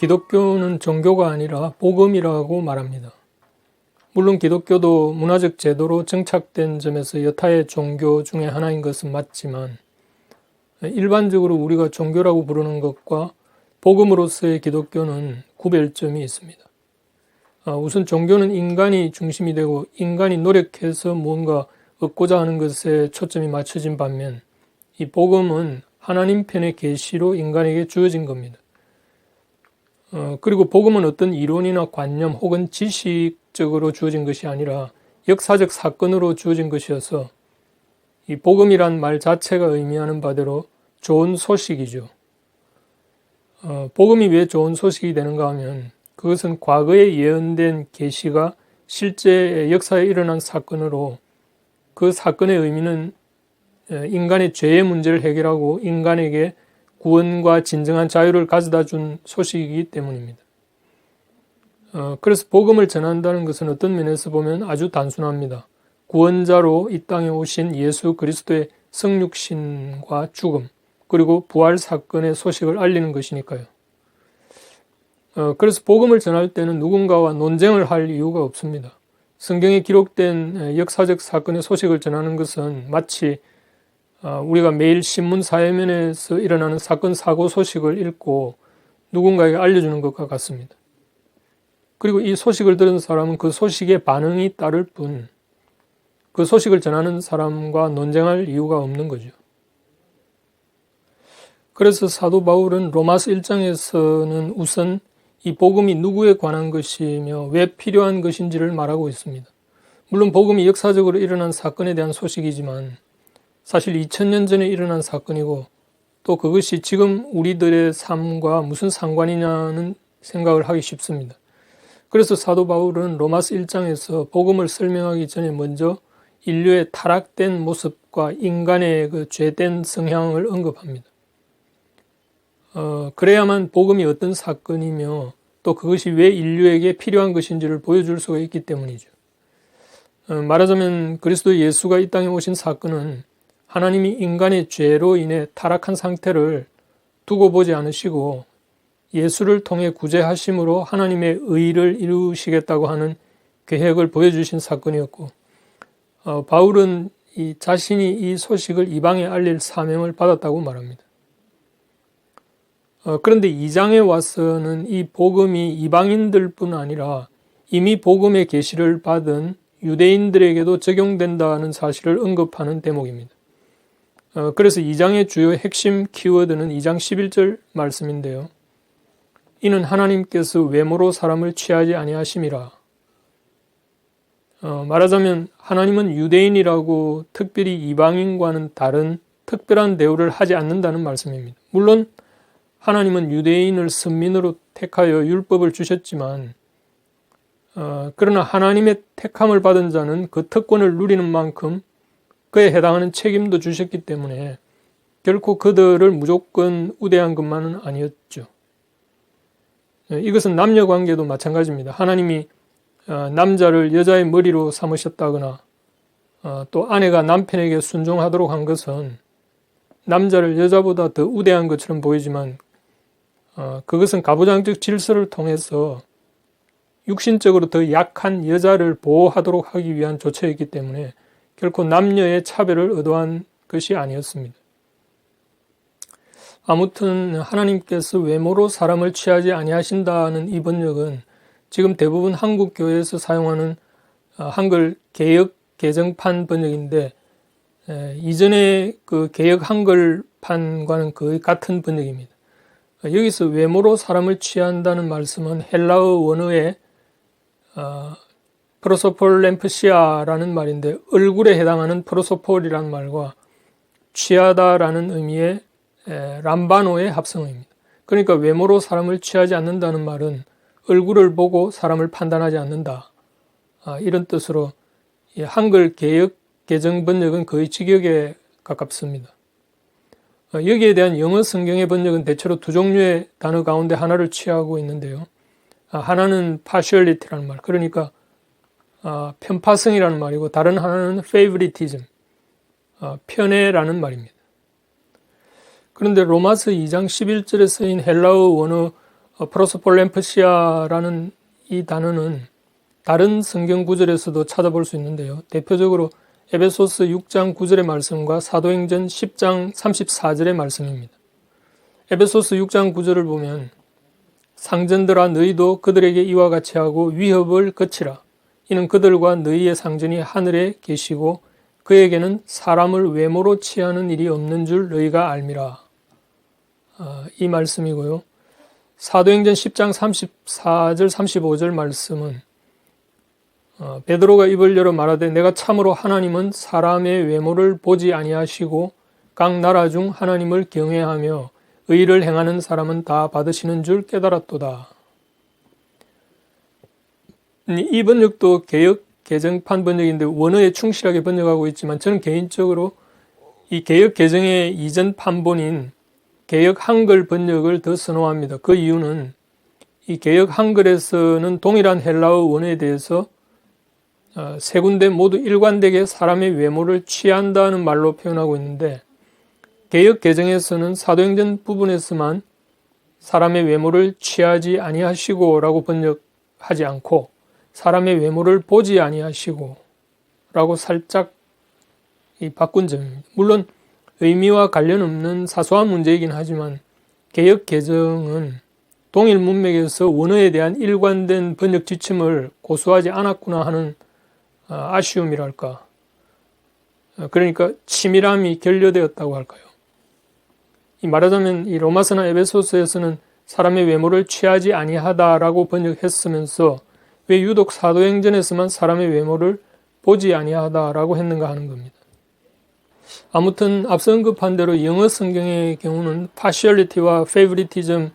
기독교는 종교가 아니라 복음이라고 말합니다. 물론 기독교도 문화적 제도로 정착된 점에서 여타의 종교 중에 하나인 것은 맞지만 일반적으로 우리가 종교라고 부르는 것과 복음으로서의 기독교는 구별점이 있습니다. 우선 종교는 인간이 중심이 되고 인간이 노력해서 무언가 얻고자 하는 것에 초점이 맞춰진 반면 이 복음은 하나님 편의 계시로 인간에게 주어진 겁니다. 그리고 복음은 어떤 이론이나 관념 혹은 지식적으로 주어진 것이 아니라 역사적 사건으로 주어진 것이어서 이 복음이란 말 자체가 의미하는 바대로 좋은 소식이죠. 복음이 왜 좋은 소식이 되는가 하면 그것은 과거에 예언된 계시가 실제 역사에 일어난 사건으로 그 사건의 의미는 인간의 죄의 문제를 해결하고 인간에게 구원과 진정한 자유를 가져다 준 소식이기 때문입니다. 그래서 복음을 전한다는 것은 어떤 면에서 보면 아주 단순합니다. 구원자로 이 땅에 오신 예수 그리스도의 성육신과 죽음, 그리고 부활 사건의 소식을 알리는 것이니까요. 그래서 복음을 전할 때는 누군가와 논쟁을 할 이유가 없습니다. 성경에 기록된 역사적 사건의 소식을 전하는 것은 마치 우리가 매일 신문 사회면에서 일어나는 사건 사고 소식을 읽고 누군가에게 알려주는 것과 같습니다. 그리고 이 소식을 들은 사람은 그 소식에 반응이 따를 뿐 그 소식을 전하는 사람과 논쟁할 이유가 없는 거죠. 그래서 사도 바울은 로마서 1장에서는 우선 이 복음이 누구에 관한 것이며 왜 필요한 것인지를 말하고 있습니다. 물론 복음이 역사적으로 일어난 사건에 대한 소식이지만 사실 2000년 전에 일어난 사건이고 또 그것이 지금 우리들의 삶과 무슨 상관이냐는 생각을 하기 쉽습니다. 그래서 사도 바울은 로마서 1장에서 복음을 설명하기 전에 먼저 인류의 타락된 모습과 인간의 그 죄된 성향을 언급합니다. 그래야만 복음이 어떤 사건이며 또 그것이 왜 인류에게 필요한 것인지를 보여줄 수가 있기 때문이죠. 말하자면 그리스도 예수가 이 땅에 오신 사건은 하나님이 인간의 죄로 인해 타락한 상태를 두고 보지 않으시고 예수를 통해 구제하심으로 하나님의 의를 이루시겠다고 하는 계획을 보여주신 사건이었고 바울은 자신이 이 소식을 이방에 알릴 사명을 받았다고 말합니다. 그런데 2장에 와서는 이 복음이 이방인들뿐 아니라 이미 복음의 계시를 받은 유대인들에게도 적용된다는 사실을 언급하는 대목입니다. 그래서 2장의 주요 핵심 키워드는 2장 11절 말씀인데요. 이는 하나님께서 외모로 사람을 취하지 아니하심이라. 말하자면 하나님은 유대인이라고 특별히 이방인과는 다른 특별한 대우를 하지 않는다는 말씀입니다. 물론 하나님은 유대인을 선민으로 택하여 율법을 주셨지만 그러나 하나님의 택함을 받은 자는 그 특권을 누리는 만큼 그에 해당하는 책임도 주셨기 때문에 결코 그들을 무조건 우대한 것만은 아니었죠. 이것은 남녀 관계도 마찬가지입니다. 하나님이 남자를 여자의 머리로 삼으셨다거나 또 아내가 남편에게 순종하도록 한 것은 남자를 여자보다 더 우대한 것처럼 보이지만 그것은 가부장적 질서를 통해서 육신적으로 더 약한 여자를 보호하도록 하기 위한 조처였기 때문에 결코 남녀의 차별을 의도한 것이 아니었습니다. 아무튼 하나님께서 외모로 사람을 취하지 아니하신다는 이 번역은 지금 대부분 한국 교회에서 사용하는 한글 개역 개정판 번역인데 이전의 그 개역 한글판과는 거의 같은 번역입니다. 여기서 외모로 사람을 취한다는 말씀은 헬라어 원어의 프로소폴 램프시아라는 말인데 얼굴에 해당하는 프로소폴이라는 말과 취하다라는 의미의 람바노의 합성어입니다. 그러니까 외모로 사람을 취하지 않는다는 말은 얼굴을 보고 사람을 판단하지 않는다. 이런 뜻으로 한글 개역 개정 번역은 거의 직역에 가깝습니다. 여기에 대한 영어 성경의 번역은 대체로 두 종류의 단어 가운데 하나를 취하고 있는데요. 하나는 partiality라는 말, 그러니까 편파성이라는 말이고 다른 하나는 favoritism, 편애라는 말입니다. 그런데 로마서 2장 11절에 쓰인 헬라어 원어 프로스폴렘프시아라는 이 단어는 다른 성경 구절에서도 찾아볼 수 있는데요. 대표적으로 에베소서 6장 9절의 말씀과 사도행전 10장 34절의 말씀입니다. 에베소서 6장 9절을 보면 상전들아 너희도 그들에게 이와 같이 하고 위협을 거치라. 이는 그들과 너희의 상전이 하늘에 계시고 그에게는 사람을 외모로 취하는 일이 없는 줄 너희가 알미라. 이 말씀이고요. 사도행전 10장 34절 35절 말씀은 베드로가 입을 열어 말하되 내가 참으로 하나님은 사람의 외모를 보지 아니하시고 각 나라 중 하나님을 경외하며 의를 행하는 사람은 다 받으시는 줄 깨달았도다. 이 번역도 개역 개정판 번역인데 원어에 충실하게 번역하고 있지만 저는 개인적으로 이 개역 개정의 이전 판본인 개역 한글 번역을 더 선호합니다. 그 이유는 이 개역 한글에서는 동일한 헬라어 원어에 대해서 세 군데 모두 일관되게 사람의 외모를 취한다는 말로 표현하고 있는데 개역 개정에서는 사도행전 부분에서만 사람의 외모를 취하지 아니하시고 라고 번역하지 않고 사람의 외모를 보지 아니하시고 라고 살짝 바꾼 점입니다. 물론 의미와 관련 없는 사소한 문제이긴 하지만 개역 개정은 동일 문맥에서 원어에 대한 일관된 번역 지침을 고수하지 않았구나 하는 아쉬움이랄까. 그러니까 치밀함이 결여되었다고 할까요. 말하자면 이 로마서나 에베소서에서는 사람의 외모를 취하지 아니하다라고 번역했으면서 왜 유독 사도행전에서만 사람의 외모를 보지 아니하다라고 했는가 하는 겁니다. 아무튼 앞서 언급한 대로 영어 성경의 경우는 partiality와 favoritism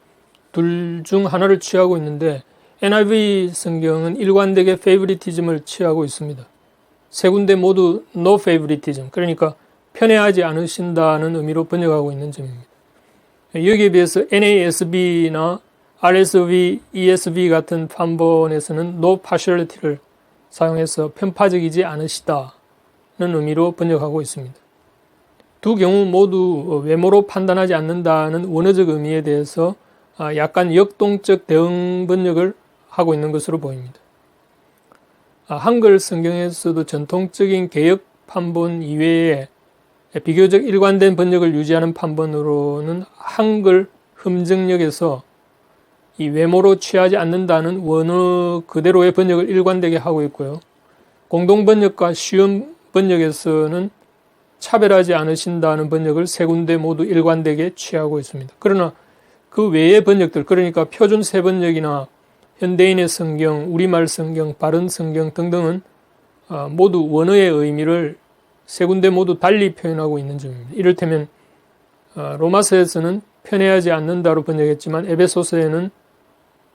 둘 중 하나를 취하고 있는데 NIV 성경은 일관되게 favoritism을 취하고 있습니다. 세 군데 모두 no favoritism, 그러니까 편애하지 않으신다는 의미로 번역하고 있는 점입니다. 여기에 비해서 NASB나 RSV, ESV 같은 판본에서는 no partiality를 사용해서 편파적이지 않으시다는 의미로 번역하고 있습니다. 두 경우 모두 외모로 판단하지 않는다는 원어적 의미에 대해서 약간 역동적 대응 번역을 하고 있는 것으로 보입니다. 한글 성경에서도 전통적인 개역 판본 이외에 비교적 일관된 번역을 유지하는 판본으로는 한글 흠정역에서 이 외모로 취하지 않는다는 원어 그대로의 번역을 일관되게 하고 있고요. 공동번역과 쉬운 번역에서는 차별하지 않으신다는 번역을 세 군데 모두 일관되게 취하고 있습니다. 그러나 그 외의 번역들, 그러니까 표준 세번역이나 현대인의 성경, 우리말 성경, 바른 성경 등등은 모두 원어의 의미를 세 군데 모두 달리 표현하고 있는 점입니다. 이를테면 로마서에서는 편애하지 않는다로 번역했지만 에베소서에는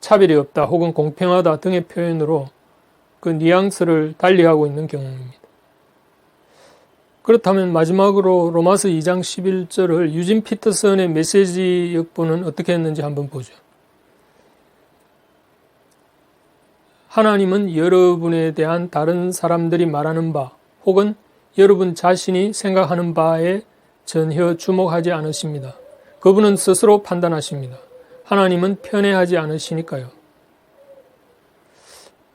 차별이 없다 혹은 공평하다 등의 표현으로 그 뉘앙스를 달리하고 있는 경우입니다. 그렇다면 마지막으로 로마서 2장 11절을 유진 피터슨의 메시지 역본은 어떻게 했는지 한번 보죠. 하나님은 여러분에 대한 다른 사람들이 말하는 바 혹은 여러분 자신이 생각하는 바에 전혀 주목하지 않으십니다. 그분은 스스로 판단하십니다. 하나님은 편애하지 않으시니까요.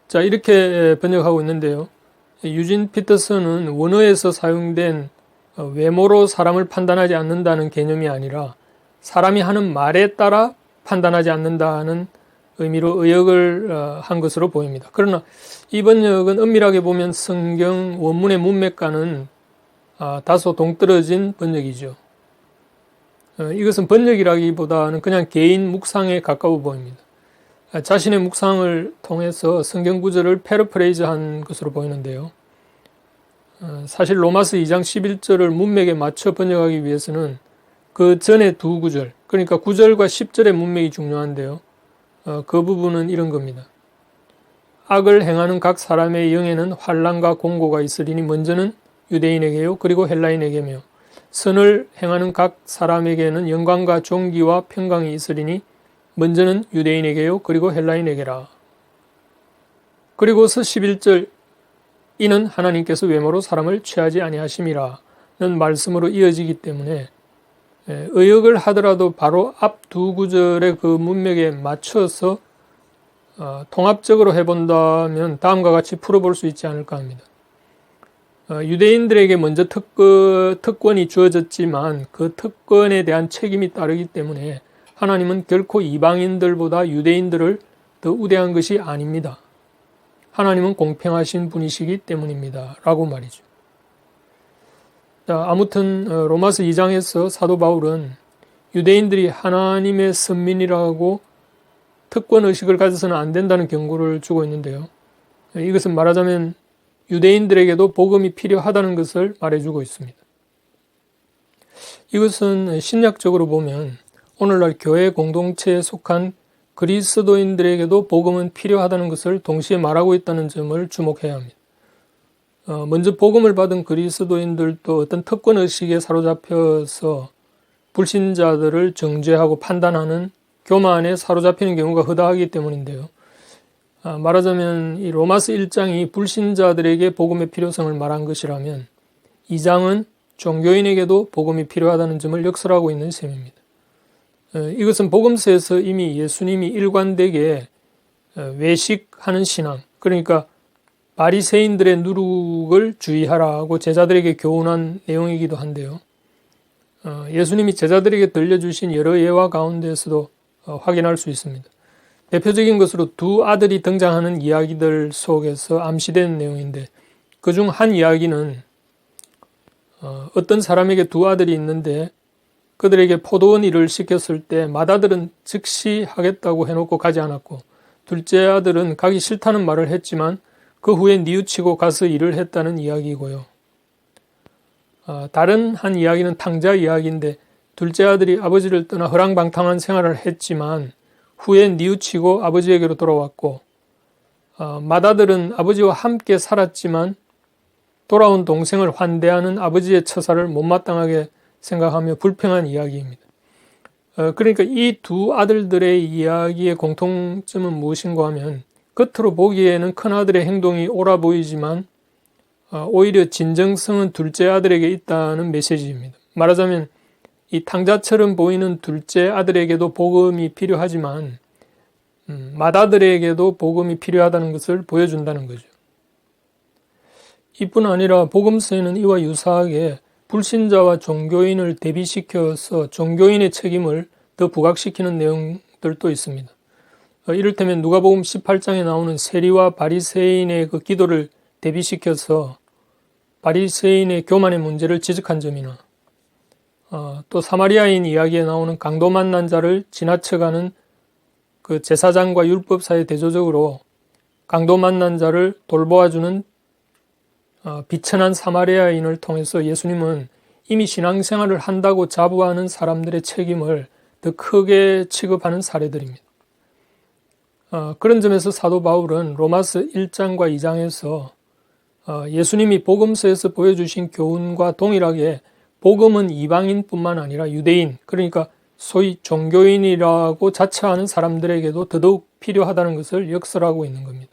자, 이렇게 번역하고 있는데요. 유진 피터슨은 원어에서 사용된 외모로 사람을 판단하지 않는다는 개념이 아니라 사람이 하는 말에 따라 판단하지 않는다는 의미로 의역을 한 것으로 보입니다. 그러나 이 번역은 엄밀하게 보면 성경 원문의 문맥과는 다소 동떨어진 번역이죠. 이것은 번역이라기보다는 그냥 개인 묵상에 가까워 보입니다. 자신의 묵상을 통해서 성경 구절을 패러프레이즈한 것으로 보이는데요. 사실 로마서 2장 11절을 문맥에 맞춰 번역하기 위해서는 그 전에 두 구절, 그러니까 9절과 10절의 문맥이 중요한데요. 그 부분은 이런 겁니다. 악을 행하는 각 사람의 영에는 환난과 공고가 있으리니 먼저는 유대인에게요 그리고 헬라인에게며 선을 행하는 각 사람에게는 영광과 존귀와 평강이 있으리니 먼저는 유대인에게요 그리고 헬라인에게라. 그리고서 11절 이는 하나님께서 외모로 사람을 취하지 아니하심이라는 말씀으로 이어지기 때문에 의역을 하더라도 바로 앞 두 구절의 그 문맥에 맞춰서 통합적으로 해본다면 다음과 같이 풀어볼 수 있지 않을까 합니다. 유대인들에게 먼저 특권이 주어졌지만 그 특권에 대한 책임이 따르기 때문에 하나님은 결코 이방인들보다 유대인들을 더 우대한 것이 아닙니다. 하나님은 공평하신 분이시기 때문입니다. 라고 말이죠. 자, 아무튼 로마서 2장에서 사도 바울은 유대인들이 하나님의 선민이라고 특권의식을 가져서는 안 된다는 경고를 주고 있는데요. 이것은 말하자면 유대인들에게도 복음이 필요하다는 것을 말해주고 있습니다. 이것은 신약적으로 보면 오늘날 교회 공동체에 속한 그리스도인들에게도 복음은 필요하다는 것을 동시에 말하고 있다는 점을 주목해야 합니다. 먼저 복음을 받은 그리스도인들도 어떤 특권의식에 사로잡혀서 불신자들을 정죄하고 판단하는 교만에 사로잡히는 경우가 허다하기 때문인데요. 말하자면 이 로마서 1장이 불신자들에게 복음의 필요성을 말한 것이라면 2장은 종교인에게도 복음이 필요하다는 점을 역설하고 있는 셈입니다. 이것은 복음서에서 이미 예수님이 일관되게 외식하는 신앙, 그러니까 바리새인들의 누룩을 주의하라고 제자들에게 교훈한 내용이기도 한데요. 예수님이 제자들에게 들려주신 여러 예화 가운데에서도 확인할 수 있습니다. 대표적인 것으로 두 아들이 등장하는 이야기들 속에서 암시되는 내용인데 그중 한 이야기는 어떤 사람에게 두 아들이 있는데 그들에게 포도원 일을 시켰을 때 맏아들은 즉시 하겠다고 해놓고 가지 않았고 둘째 아들은 가기 싫다는 말을 했지만 그 후에 뉘우치고 가서 일을 했다는 이야기이고요. 다른 한 이야기는 탕자 이야기인데 둘째 아들이 아버지를 떠나 허랑방탕한 생활을 했지만 후에 뉘우치고 아버지에게로 돌아왔고 맏아들은 아버지와 함께 살았지만 돌아온 동생을 환대하는 아버지의 처사를 못마땅하게 생각하며 불평한 이야기입니다. 그러니까 이 두 아들들의 이야기의 공통점은 무엇인가 하면 겉으로 보기에는 큰아들의 행동이 옳아 보이지만 오히려 진정성은 둘째 아들에게 있다는 메시지입니다. 말하자면 이 탕자처럼 보이는 둘째 아들에게도 복음이 필요하지만 맏아들에게도 복음이 필요하다는 것을 보여준다는 거죠. 이뿐 아니라 복음서에는 이와 유사하게 불신자와 종교인을 대비시켜서 종교인의 책임을 더 부각시키는 내용들도 있습니다. 이를테면 누가복음 18장에 나오는 세리와 바리새인의 그 기도를 대비시켜서 바리새인의 교만의 문제를 지적한 점이나 또 사마리아인 이야기에 나오는 강도 만난 자를 지나쳐가는 그 제사장과 율법사의 대조적으로 강도 만난 자를 돌보아주는 비천한 사마리아인을 통해서 예수님은 이미 신앙생활을 한다고 자부하는 사람들의 책임을 더 크게 취급하는 사례들입니다. 그런 점에서 사도 바울은 로마서 1장과 2장에서 예수님이 복음서에서 보여주신 교훈과 동일하게 복음은 이방인뿐만 아니라 유대인, 그러니까 소위 종교인이라고 자처하는 사람들에게도 더더욱 필요하다는 것을 역설하고 있는 겁니다.